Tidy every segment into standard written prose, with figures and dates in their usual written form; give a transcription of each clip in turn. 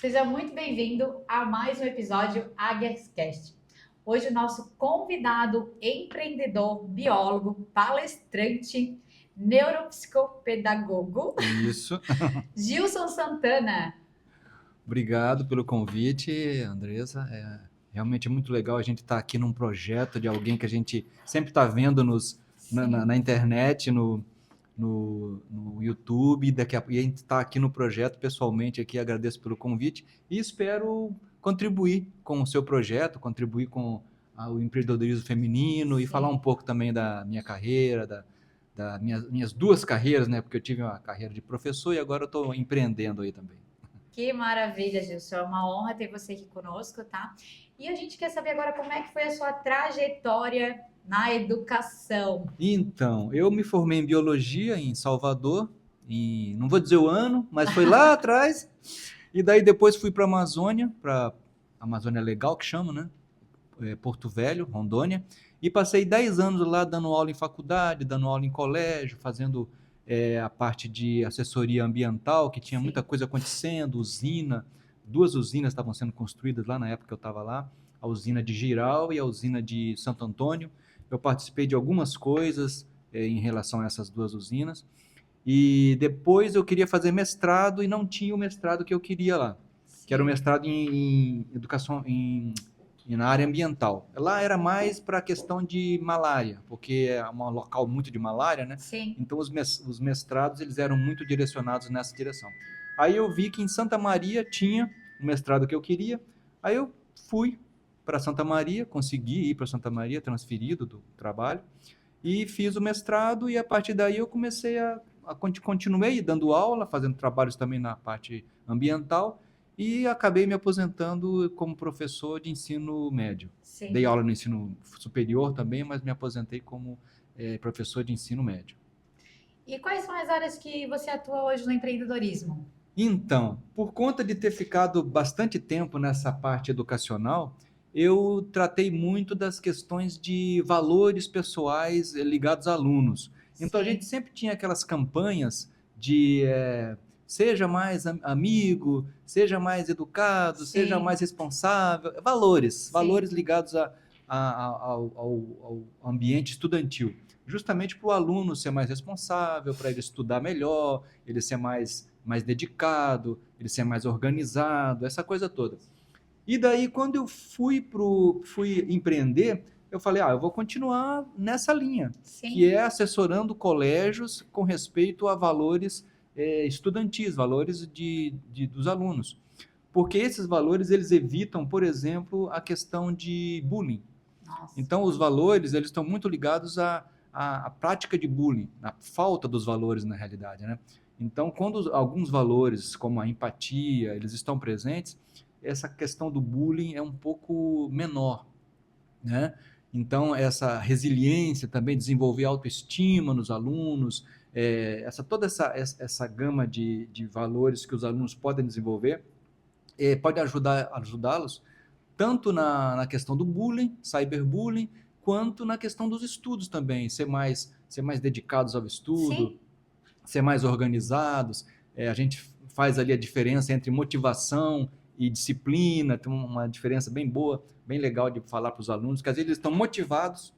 Seja muito bem-vindo a mais um episódio AguiasCast. Hoje o nosso convidado, empreendedor, biólogo, palestrante, neuropsicopedagogo, Isso. Gilson Santana. Obrigado pelo convite, Andresa. Realmente é muito legal a gente estar aqui num projeto de alguém que a gente sempre está vendo na internet, no YouTube, e a gente está aqui no projeto pessoalmente aqui. Agradeço pelo convite e espero contribuir com o seu projeto, contribuir com o empreendedorismo feminino e falar Sim. um pouco também da minha carreira, das minhas duas carreiras, né? Porque eu tive uma carreira de professor e agora eu estou empreendendo aí também. Que maravilha, Gilson. É uma honra ter você aqui conosco, tá? E a gente quer saber agora como é que foi a sua trajetória na educação. Então, eu me formei em biologia em Salvador, não vou dizer o ano, mas foi lá atrás. E daí depois fui para Amazônia Legal, que chama, né? Porto Velho, Rondônia, e passei 10 anos lá dando aula em faculdade, dando aula em colégio, fazendo a parte de assessoria ambiental, que tinha muita Sim. coisa acontecendo, usina, duas usinas estavam sendo construídas lá na época que eu estava lá, a usina de Giral e a usina de Santo Antônio. Eu participei de algumas coisas em relação a essas duas usinas, e depois eu queria fazer mestrado e não tinha o mestrado que eu queria lá, que era o Sim. mestrado em educação, na área ambiental. Lá era mais para a questão de malária, porque é um local muito de malária, né? Sim. Então os mestrados eles eram muito direcionados nessa direção. Aí eu vi que em Santa Maria tinha o mestrado que eu queria, aí eu fui para Santa Maria, consegui ir para Santa Maria, transferido do trabalho, e fiz o mestrado, e a partir daí eu comecei continuei dando aula, fazendo trabalhos também na parte ambiental, e acabei me aposentando como professor de ensino médio. Sim. Dei aula no ensino superior também, mas me aposentei como professor de ensino médio. E quais são as áreas que você atua hoje no empreendedorismo? Então, por conta de ter ficado bastante tempo nessa parte educacional, eu tratei muito das questões de valores pessoais ligados a alunos. Então, a gente Sim. sempre tinha aquelas campanhas de seja mais amigo, seja mais educado, seja Sim. mais responsável, valores Sim. ligados ao ambiente estudantil, justamente para o aluno ser mais responsável, para ele estudar melhor, ele ser mais dedicado, ele ser mais organizado, essa coisa toda. E daí, quando eu fui empreender, eu falei, eu vou continuar nessa linha, que Sim. é assessorando colégios com respeito a valores estudantis, valores dos alunos. Porque esses valores, eles evitam, por exemplo, a questão de bullying. Nossa. Então, os valores, eles estão muito ligados à prática de bullying, à falta dos valores na realidade, né? Então, quando alguns valores, como a empatia, eles estão presentes, essa questão do bullying é um pouco menor, né? Então, essa resiliência também, desenvolver autoestima nos alunos, toda essa gama de valores que os alunos podem desenvolver, pode ajudá-los tanto na questão do bullying, cyberbullying, quanto na questão dos estudos também, ser mais dedicados ao estudo, Sim. ser mais organizados. A gente faz ali a diferença entre motivação e disciplina, tem uma diferença bem boa, bem legal de falar para os alunos, que às vezes eles estão motivados,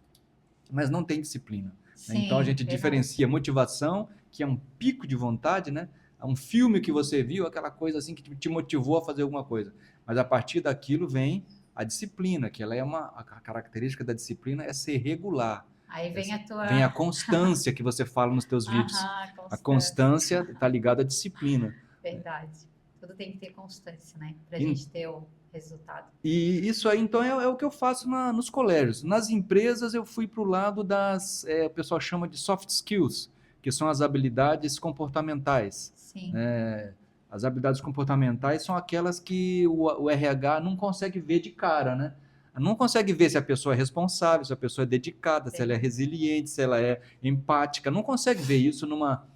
mas não tem disciplina, né? Então a Sim. gente Verdade. diferencia motivação, que é um pico de vontade, né? É um filme que você viu, aquela coisa assim que te motivou a fazer alguma coisa. Mas a partir daquilo vem a disciplina, que ela a característica da disciplina é ser regular. Aí vem a Vem a tua. constância que você fala nos teus vídeos. Aham, A constância. constância está ligada à disciplina. Verdade. Tudo tem que ter constância, né? Pra E, gente ter o resultado. e isso aí, então, é o que eu faço nos colégios. Nas empresas, eu fui para o lado o pessoal chama de soft skills, que são as habilidades comportamentais. Sim. Né? As habilidades comportamentais são aquelas que o RH não consegue ver de cara, né? Não consegue ver se a pessoa é responsável, se a pessoa é dedicada, se ela é Sim. resiliente, se ela é empática. Não consegue ver isso numa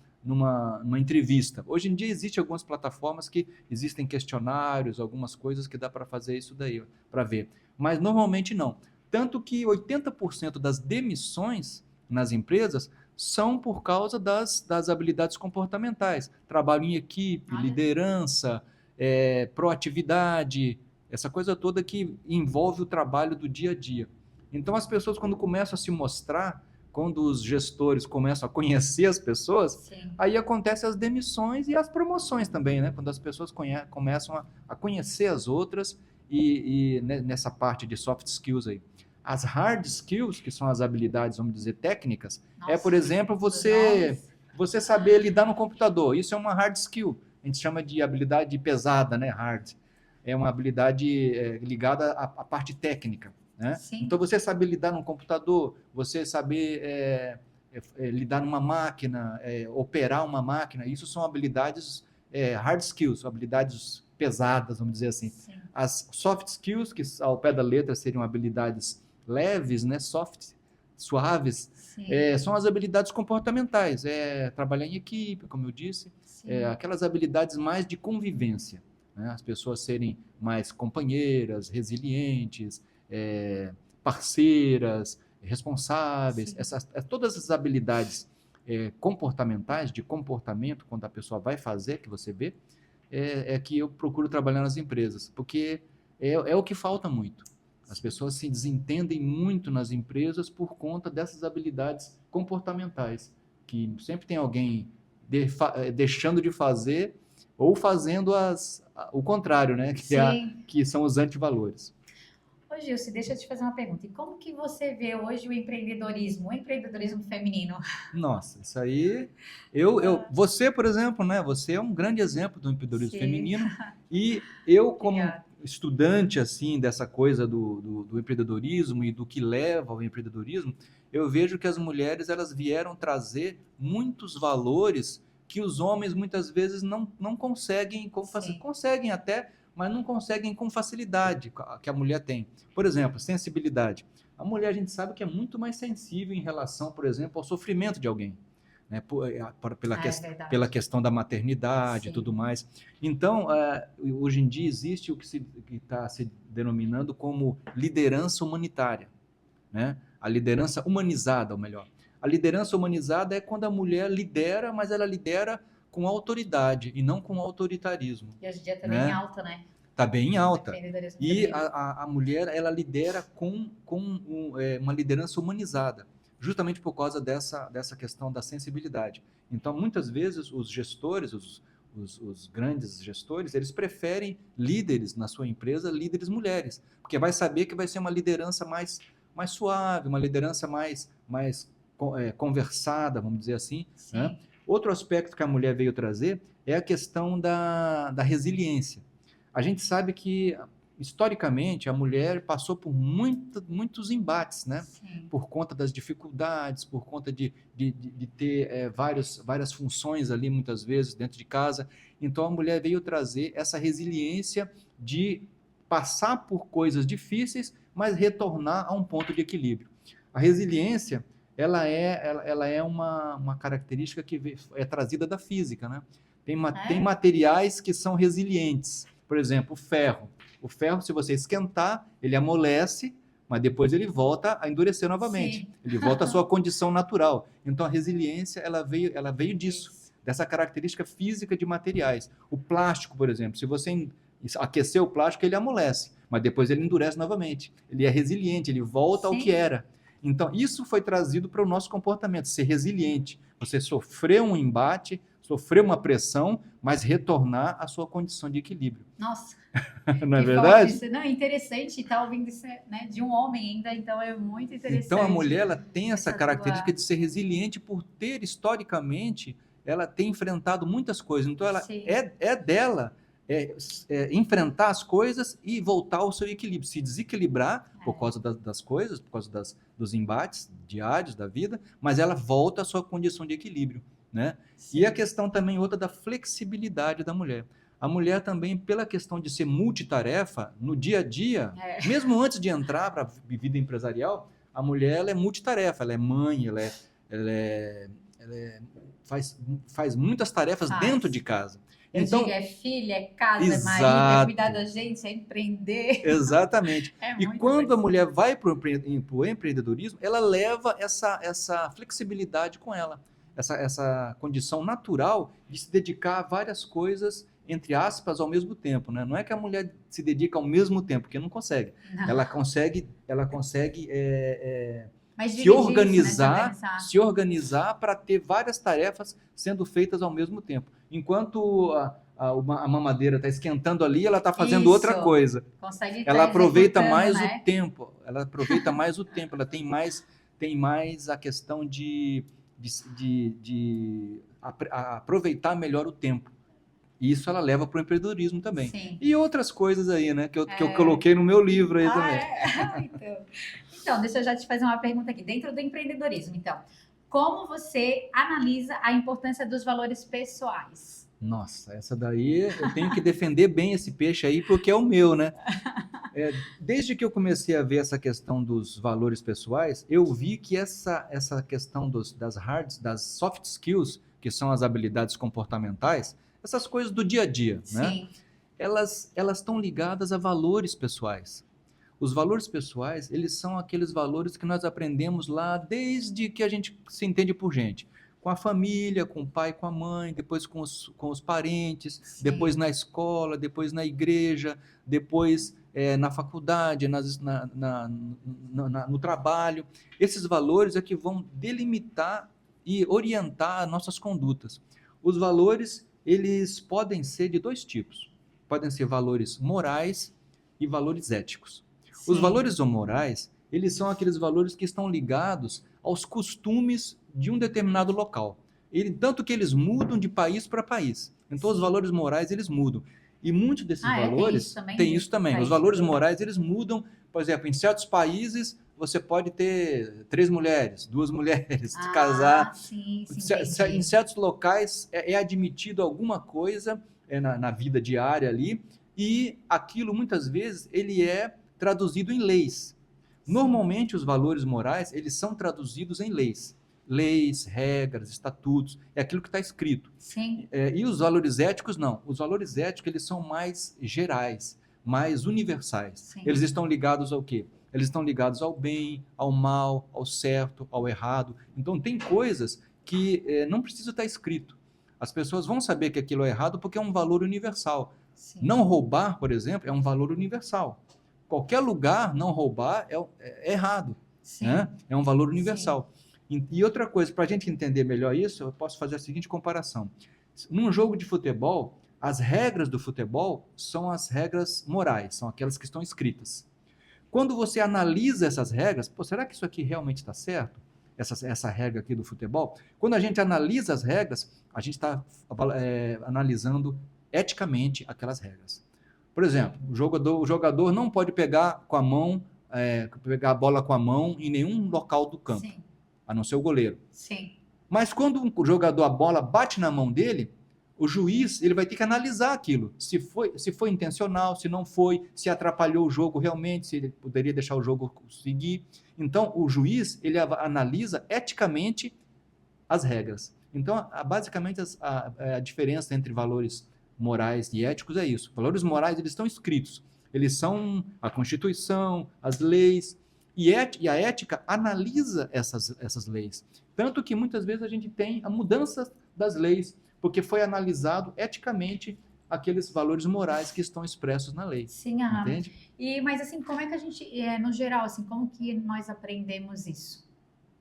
entrevista. Hoje em dia existem algumas plataformas que existem questionários, algumas coisas que dá para fazer isso daí, para ver. Mas normalmente não. Tanto que 80% das demissões nas empresas são por causa das habilidades comportamentais. Trabalho em equipe, Olha. liderança, proatividade, essa coisa toda que envolve o trabalho do dia a dia. Então, as pessoas, quando começam a se mostrar, quando os gestores começam a conhecer as pessoas, Sim. aí acontecem as demissões e as promoções também, né? Quando as pessoas começam a conhecer as outras e nessa parte de soft skills aí. As hard skills, que são as habilidades, vamos dizer, técnicas, Nossa, por exemplo, você saber lidar no computador. Isso é uma hard skill. A gente chama de habilidade pesada, né? Hard. É uma habilidade ligada à parte técnica. Né? Então, você saber lidar num computador, você saber lidar numa máquina, operar uma máquina, isso são habilidades hard skills, habilidades pesadas, vamos dizer assim. Sim. As soft skills, que ao pé da letra seriam habilidades leves, né? Soft, suaves, são as habilidades comportamentais, trabalhar em equipe, como eu disse, aquelas habilidades mais de convivência, né? As pessoas serem mais companheiras, resilientes, parceiras, responsáveis, todas essas habilidades comportamentais, de comportamento, quando a pessoa vai fazer, que você vê, que eu procuro trabalhar nas empresas, porque é o que falta muito. As pessoas se desentendem muito nas empresas por conta dessas habilidades comportamentais, que sempre tem alguém deixando de fazer ou fazendo o contrário, né? Que são os antivalores. Ô, Gilce, deixa eu te fazer uma pergunta. E como que você vê hoje o empreendedorismo feminino? Nossa, isso aí... Você, por exemplo, né? Você é um grande exemplo do empreendedorismo feminino. E eu, como estudante, assim, dessa coisa do empreendedorismo e do que leva ao empreendedorismo, eu vejo que as mulheres, elas vieram trazer muitos valores que os homens, muitas vezes, não conseguem, conseguem até, mas não conseguem com facilidade que a mulher tem. Por exemplo, sensibilidade. A mulher, a gente sabe que é muito mais sensível em relação, por exemplo, ao sofrimento de alguém, né? Pela questão da maternidade e tudo mais. Então, hoje em dia existe o que está se denominando como liderança humanitária, né? A liderança humanizada, ou melhor. A liderança humanizada é quando a mulher lidera, mas ela lidera com autoridade e não com autoritarismo. E hoje em dia está bem alta, né? Está bem alta. E a mulher, ela lidera com uma liderança humanizada, justamente por causa dessa questão da sensibilidade. Então, muitas vezes, os gestores, os grandes gestores, eles preferem líderes na sua empresa, líderes mulheres, porque vai saber que vai ser uma liderança mais suave, uma liderança mais conversada, vamos dizer assim. Né? Outro aspecto que a mulher veio trazer é a questão da resiliência. A gente sabe que, historicamente, a mulher passou por muitos embates, né? Por conta das dificuldades, por conta de ter várias funções ali, muitas vezes, dentro de casa. Então, a mulher veio trazer essa resiliência de passar por coisas difíceis, mas retornar a um ponto de equilíbrio. A resiliência, ela é uma característica que é trazida da física, né? Tem materiais que são resilientes. Por exemplo, o ferro. O ferro, se você esquentar, ele amolece, mas depois ele volta a endurecer novamente. Ele volta à sua condição natural. Então, a resiliência, ela veio disso, dessa característica física de materiais. O plástico, por exemplo, se você aquecer o plástico, ele amolece, mas depois ele endurece novamente. Ele é resiliente, ele volta ao que era. Então, isso foi trazido para o nosso comportamento, ser resiliente. Você sofreu um embate, sofreu uma pressão, mas retornar à sua condição de equilíbrio. Nossa! Não é verdade? Forte. Não, interessante estar ouvindo isso, né, de um homem ainda, então é muito interessante. Então, a mulher, ela tem essa característica de ser resiliente por ter, historicamente, ela tem enfrentado muitas coisas. Então, ela é dela enfrentar as coisas e voltar ao seu equilíbrio, se desequilibrar por causa das coisas, por causa dos embates diários da vida, mas ela volta à sua condição de equilíbrio, né? E a questão também outra da flexibilidade da mulher. A mulher também, pela questão de ser multitarefa, no dia a dia, mesmo antes de entrar para a vida empresarial, a mulher ela é multitarefa, ela é mãe, faz muitas tarefas dentro de casa. Então, digo, é filha, é casa, é marido, é cuidar da gente, é empreender. Exatamente. E quando a mulher vai para o empreendedorismo, ela leva essa flexibilidade com ela, essa condição natural de se dedicar a várias coisas entre aspas, ao mesmo tempo, né? Não é que a mulher se dedica ao mesmo tempo, porque não consegue. Não. Ela consegue Mas se dividir isso, né? se organizar para ter várias tarefas sendo feitas ao mesmo tempo. Enquanto a mamadeira está esquentando ali, ela está fazendo outra Isso. coisa. Consegue Ela tá aproveita executando, mais né? o tempo. Ela aproveita mais o tempo. Ela tem mais a questão de aproveitar melhor o tempo. E isso ela leva para o empreendedorismo também. Sim. E outras coisas aí, né? Que eu coloquei no meu livro aí também. Então, deixa eu já te fazer uma pergunta aqui. Dentro do empreendedorismo, então, como você analisa a importância dos valores pessoais? Nossa, essa daí eu tenho que defender bem esse peixe aí, porque é o meu, né? Desde que eu comecei a ver essa questão dos valores pessoais, eu vi que essa questão das soft skills, que são as habilidades comportamentais, essas coisas do dia a dia, né? Sim. Elas estão ligadas a valores pessoais. Os valores pessoais, eles são aqueles valores que nós aprendemos lá desde que a gente se entende por gente. Com a família, com o pai, com a mãe, depois com os parentes, Sim. depois na escola, depois na igreja, depois na faculdade, no trabalho. Esses valores é que vão delimitar e orientar nossas condutas. Os valores, eles podem ser de dois tipos. Podem ser valores morais e valores éticos. Os Sim. valores morais, eles são aqueles valores que estão ligados aos costumes de um determinado local. Tanto que eles mudam de país para país. Então, os valores morais, eles mudam. E muitos desses valores... Tem isso também. Os valores morais, eles mudam. Por exemplo, em certos países, você pode ter 3 mulheres, 2 mulheres, casar. Sim, em certos locais, é admitido alguma coisa na vida diária ali, e aquilo, muitas vezes, ele é traduzido em leis. Normalmente, os valores morais, eles são traduzidos em leis. Leis, regras, estatutos, é aquilo que está escrito. Sim. E os valores éticos, não. Os valores éticos, eles são mais gerais, mais universais. Sim. Eles estão ligados ao quê? Eles estão ligados ao bem, ao mal, ao certo, ao errado. Então, tem coisas que não precisa estar escrito. As pessoas vão saber que aquilo é errado porque é um valor universal. Sim. Não roubar, por exemplo, é um valor universal. Qualquer lugar, não roubar é errado. Né? É um valor universal. E outra coisa, para a gente entender melhor isso, eu posso fazer a seguinte comparação. Num jogo de futebol, as regras do futebol são as regras morais, são aquelas que estão escritas. Quando você analisa essas regras, será que isso aqui realmente está certo? Essa regra aqui do futebol? Quando a gente analisa as regras, a gente está analisando eticamente aquelas regras. Por exemplo, o jogador não pode pegar com a mão, pegar a bola com a mão em nenhum local do campo, sim, a não ser o goleiro. Sim. Mas quando a bola bate na mão dele, o juiz ele vai ter que analisar aquilo, se foi intencional, se não foi, se atrapalhou o jogo realmente, se ele poderia deixar o jogo seguir. Então, o juiz ele analisa eticamente as regras. Então, basicamente, a diferença entre valores morais e éticos é isso. Valores morais, eles estão escritos. Eles são a Constituição, as leis, e a ética analisa essas leis. Tanto que muitas vezes a gente tem a mudança das leis, porque foi analisado eticamente aqueles valores morais que estão expressos na lei. Sim, entende? Mas assim, como é que a gente, no geral, assim, como que nós aprendemos isso?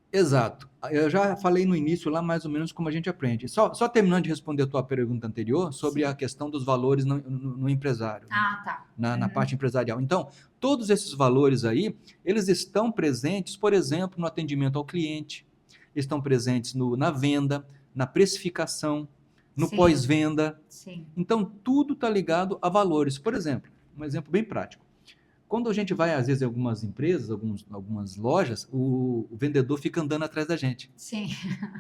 Exato. Eu já falei no início lá mais ou menos como a gente aprende. Só terminando de responder a tua pergunta anterior sobre a questão dos valores no empresário. Tá. Na parte empresarial. Então, todos esses valores aí, eles estão presentes, por exemplo, no atendimento ao cliente, estão presentes na venda, na precificação, no pós-venda. Então, tudo está ligado a valores. Por exemplo, um exemplo bem prático. Quando a gente vai, às vezes, em algumas empresas, algumas lojas, o vendedor fica andando atrás da gente. Sim.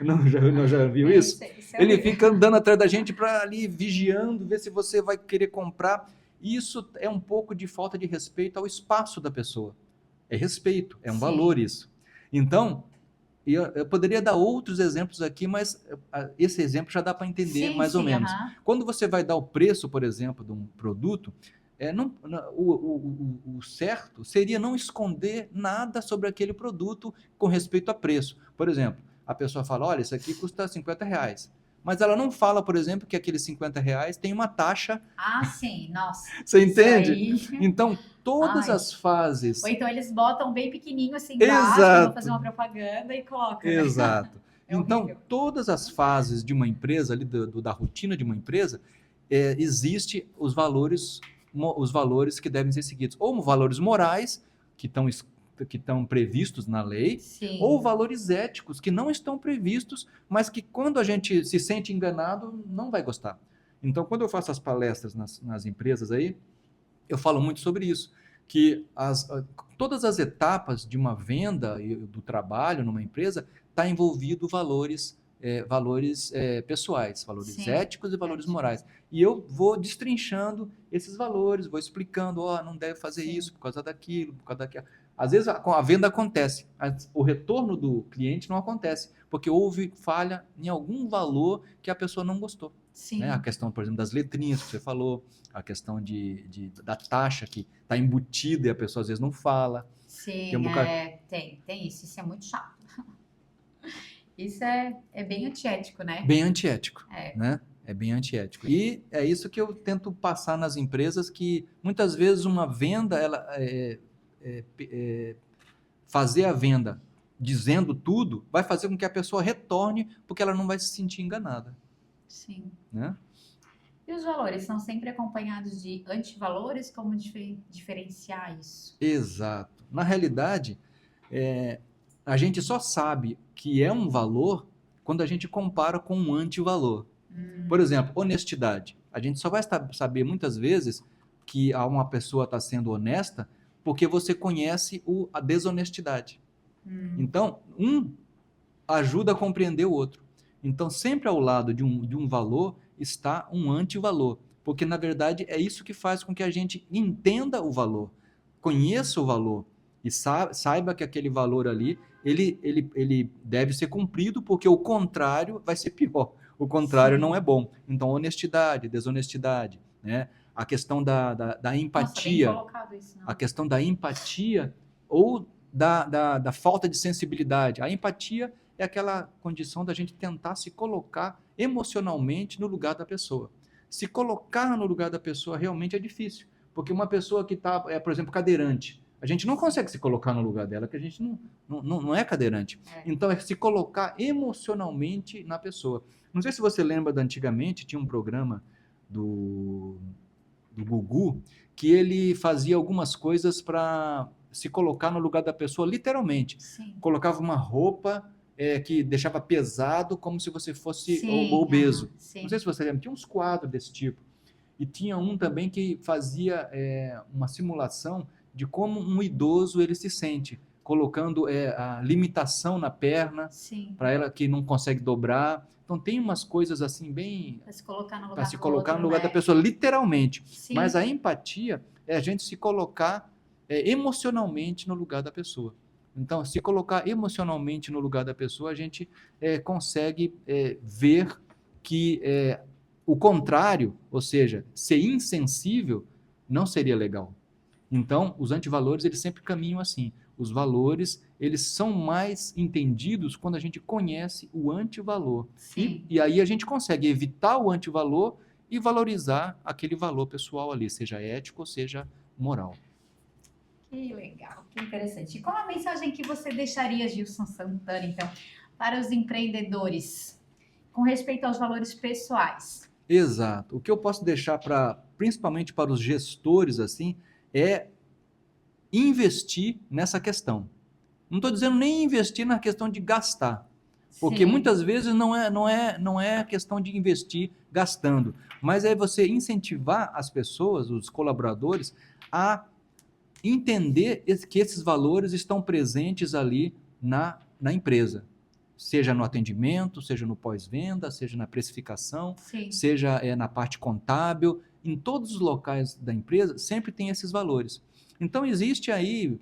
Não já viu isso? Ele fica andando atrás da gente para ali, vigiando, ver se você vai querer comprar. Isso é um pouco de falta de respeito ao espaço da pessoa. É respeito, é um valor isso. Então, eu poderia dar outros exemplos aqui, mas esse exemplo já dá para entender mais ou menos. Quando você vai dar o preço, por exemplo, de um produto, o certo seria não esconder nada sobre aquele produto com respeito a preço. Por exemplo, a pessoa fala, olha, isso aqui custa R$50, mas ela não fala, por exemplo, que aqueles R$ 50 tem uma taxa. Ah, sim, nossa. Você Isso entende? aí. Então, todas Ai. as fases. Ou então eles botam bem pequenininho assim embaixo, quando vão fazer Exato, uma propaganda e colocam, né? exato. É Então, horrível. todas as fases de uma empresa, ali da rotina de uma empresa, existe os valores que devem ser seguidos. Ou valores morais, que estão previstos na lei, ou Sim, valores éticos, que não estão previstos, mas que quando a gente se sente enganado, não vai gostar. Então, quando eu faço as palestras nas empresas aí, eu falo muito sobre isso, que todas as etapas de uma venda e do trabalho numa empresa está envolvido valores pessoais, valores sim. éticos e valores Ético. morais. E eu vou destrinchando esses valores, vou explicando, não deve fazer Sim. isso por causa daquilo, por causa daquilo. Às vezes a venda acontece, o retorno do cliente não acontece, porque houve falha em algum valor que a pessoa não gostou. Sim. Né? A questão, por exemplo, das letrinhas que você falou, a questão da taxa que está embutida e a pessoa às vezes não fala. Sim, Tem um bocado... tem isso. Isso é muito chato. Isso é bem antiético, né? Bem antiético, É. né? É bem antiético. E é isso que eu tento passar nas empresas, que muitas vezes uma venda, fazer a venda dizendo tudo, vai fazer com que a pessoa retorne, porque ela não vai se sentir enganada. Sim. Né? E os valores são sempre acompanhados de antivalores? Como diferenciar isso? Exato. Na realidade, a gente só sabe que é um valor quando a gente compara com um antivalor. Por exemplo, honestidade. A gente só vai saber muitas vezes que uma pessoa está sendo honesta porque você conhece a desonestidade. Então, um ajuda a compreender o outro. Então, sempre ao lado de um valor está um antivalor, porque na verdade é isso que faz com que a gente entenda o valor, conheça o valor e saiba que aquele valor ali ele deve ser cumprido, porque o contrário vai ser pior. O contrário Sim. não é bom. Então, honestidade, desonestidade, né? A questão da empatia, Nossa, bem colocado isso, não? a questão da empatia ou da falta de sensibilidade. A empatia é aquela condição da gente tentar se colocar emocionalmente no lugar da pessoa. Se colocar no lugar da pessoa realmente é difícil, porque uma pessoa que está, por exemplo, cadeirante, a gente não consegue se colocar no lugar dela, porque a gente não é cadeirante. Então, é se colocar emocionalmente na pessoa. Não sei se você lembra da antigamente, tinha um programa do Gugu, que ele fazia algumas coisas para se colocar no lugar da pessoa, literalmente. Sim. Colocava uma roupa que deixava pesado, como se você fosse Sim, obeso. sim. Não sei se você lembra, tinha uns quadros desse tipo. E tinha um também que fazia uma simulação de como um idoso ele se sente, colocando a limitação na perna, para ela que não consegue dobrar. Então tem umas coisas assim bem para se colocar no lugar, para se colocar no lugar da né? pessoa, literalmente. Sim. Mas a empatia é a gente se colocar emocionalmente no lugar da pessoa. Então, se colocar emocionalmente no lugar da pessoa, a gente consegue ver que o contrário, ou seja, ser insensível, não seria legal. Então, os antivalores, eles sempre caminham assim. Os valores, eles são mais entendidos quando a gente conhece o antivalor. E aí a gente consegue evitar o antivalor e valorizar aquele valor pessoal ali, seja ético ou seja moral. Que legal, que interessante. E qual a mensagem que você deixaria, Gilson Santana, então, para os empreendedores com respeito aos valores pessoais? Exato. O que eu posso deixar principalmente para os gestores assim, é investir nessa questão. Não estou dizendo nem investir na questão de gastar, porque muitas vezes não é questão de investir gastando, mas é você incentivar as pessoas, os colaboradores, a entender que esses valores estão presentes ali na empresa, seja no atendimento, seja no pós-venda, seja na precificação, seja na parte contábil, em todos os locais da empresa sempre tem esses valores. Então existe aí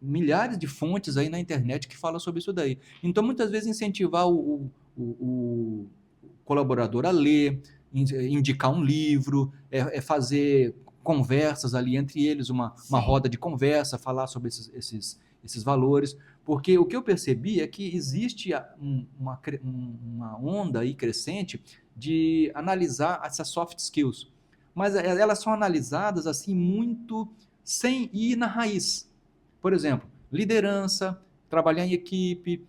milhares de fontes aí na internet que falam sobre isso daí. Então muitas vezes incentivar o colaborador a ler, indicar um livro, fazer conversas ali entre eles, uma roda de conversa, falar sobre esses valores, porque o que eu percebi é que existe uma onda aí crescente de analisar essas soft skills, mas elas são analisadas assim muito sem ir na raiz. Por exemplo, liderança, trabalhar em equipe,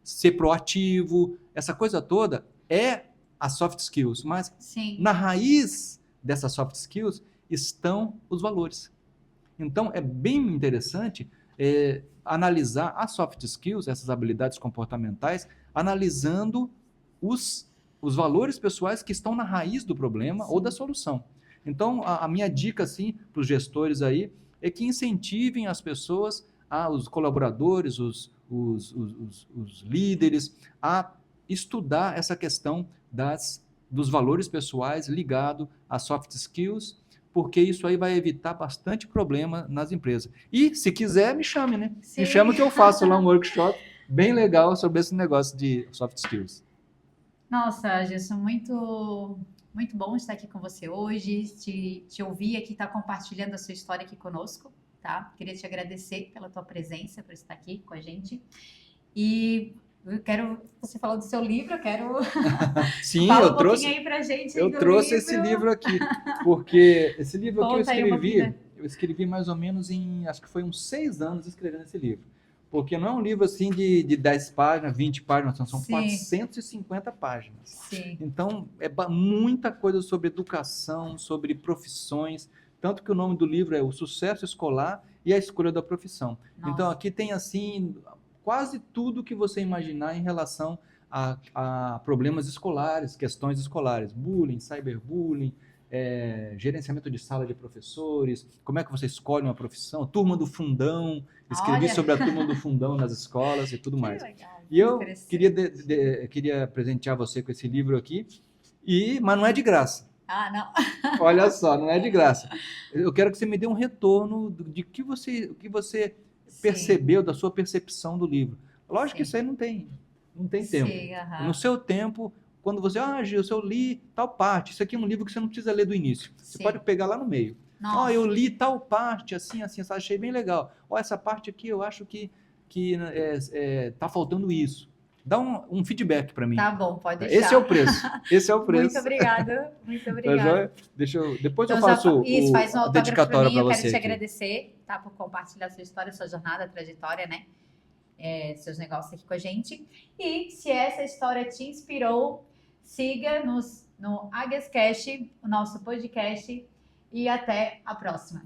ser proativo, essa coisa toda é as soft skills, mas Sim. na raiz dessas soft skills estão os valores. Então, é bem interessante analisar as soft skills, essas habilidades comportamentais, analisando os valores pessoais que estão na raiz do problema ou da solução. Então, a minha dica assim, para os gestores aí é que incentivem as pessoas, os colaboradores, os líderes, a estudar essa questão dos valores pessoais ligado às soft skills, porque isso aí vai evitar bastante problema nas empresas. E, se quiser, me chame, né? Sim. Me chama que eu faço lá um workshop bem legal sobre esse negócio de soft skills. Nossa, Gerson, muito, muito bom estar aqui com você hoje, te ouvir aqui, estar compartilhando a sua história aqui conosco, tá? Queria te agradecer pela tua presença, por estar aqui com a gente. E você falou do seu livro, eu quero... Sim, Fala eu trouxe aí pra gente eu trouxe esse livro aqui, porque esse livro aqui eu escrevi mais ou menos acho que foi uns 6 anos escrevendo esse livro. Porque não é um livro assim de 10 páginas, 20 páginas, são 450 páginas. Sim. Então, é muita coisa sobre educação, sobre profissões, tanto que o nome do livro é O Sucesso Escolar e a Escolha da Profissão. Nossa. Então, aqui tem assim quase tudo que você imaginar em relação a problemas escolares, questões escolares, bullying, cyberbullying, gerenciamento de sala de professores, como é que você escolhe uma profissão, turma do fundão, escrevi sobre a turma do fundão nas escolas e tudo mais. Legal, e eu queria presentear você com esse livro aqui, mas não é de graça. Ah, não. Olha só, não é de graça. Eu quero que você me dê um retorno de que você percebeu, da sua percepção do livro. Lógico que isso aí não tem tempo. No seu tempo, quando você, Gilson, eu li tal parte, isso aqui é um livro que você não precisa ler do início. Você pode pegar lá no meio. Eu li tal parte, assim, achei bem legal. Essa parte aqui eu acho que tá faltando isso. Dá um feedback para mim. Tá bom, pode deixar. Esse é o preço. Muito obrigada, muito obrigada. Depois eu faço faz uma dedicatória para você. Eu quero te agradecer, tá, por compartilhar sua história, sua jornada, trajetória, né? Seus negócios aqui com a gente. E se essa história te inspirou, siga no Águias Cash, o nosso podcast, e até a próxima.